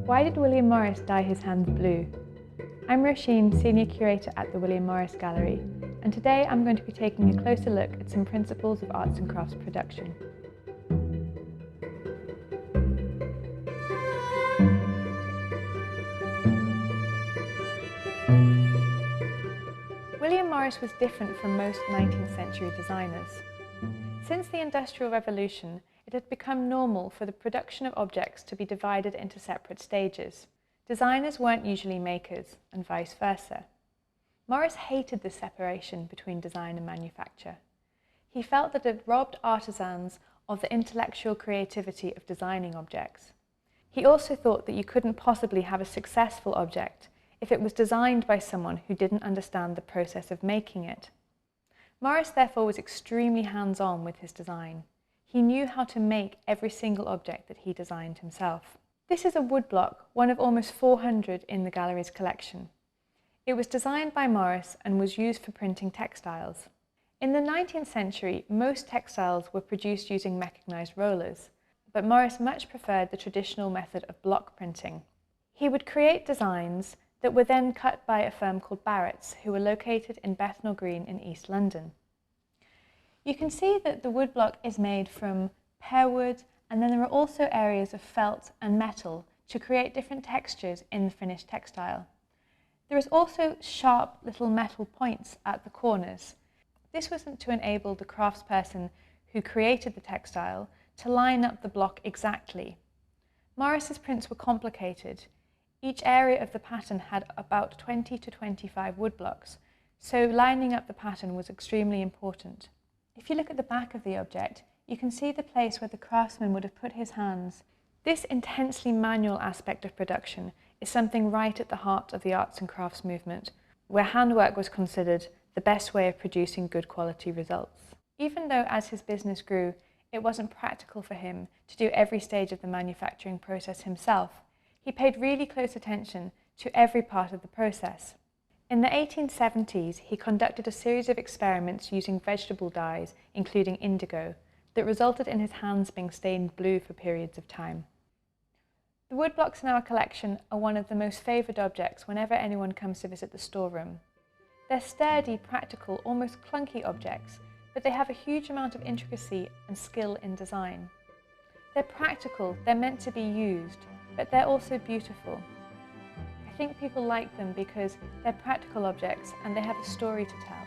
Why did William Morris dye his hands blue? I'm Roisin, Senior Curator at the William Morris Gallery, and today I'm going to be taking a closer look at some principles of arts and crafts production. William Morris was different from most 19th century designers. Since the Industrial Revolution, it had become normal for the production of objects to be divided into separate stages. Designers weren't usually makers, and vice versa. Morris hated this separation between design and manufacture. He felt that it robbed artisans of the intellectual creativity of designing objects. He also thought that you couldn't possibly have a successful object if it was designed by someone who didn't understand the process of making it. Morris therefore was extremely hands-on with his design. He knew how to make every single object that he designed himself. This is a woodblock, one of almost 400 in the gallery's collection. It was designed by Morris and was used for printing textiles. In the 19th century, most textiles were produced using mechanized rollers, but Morris much preferred the traditional method of block printing. He would create designs that were then cut by a firm called Barrett's, who were located in Bethnal Green in East London. You can see that the woodblock is made from pear wood, and then there are also areas of felt and metal to create different textures in the finished textile. There is also sharp little metal points at the corners. This wasn't to enable the craftsperson who created the textile to line up the block exactly. Morris's prints were complicated. Each area of the pattern had about 20 to 25 woodblocks, so lining up the pattern was extremely important. If you look at the back of the object, you can see the place where the craftsman would have put his hands. This intensely manual aspect of production is something right at the heart of the arts and crafts movement, where handwork was considered the best way of producing good quality results. Even though as his business grew, it wasn't practical for him to do every stage of the manufacturing process himself, he paid really close attention to every part of the process. In the 1870s, he conducted a series of experiments using vegetable dyes, including indigo, that resulted in his hands being stained blue for periods of time. The woodblocks in our collection are one of the most favoured objects whenever anyone comes to visit the storeroom. They're sturdy, practical, almost clunky objects, but they have a huge amount of intricacy and skill in design. They're practical, they're meant to be used, but they're also beautiful. I think people like them because they're practical objects and they have a story to tell.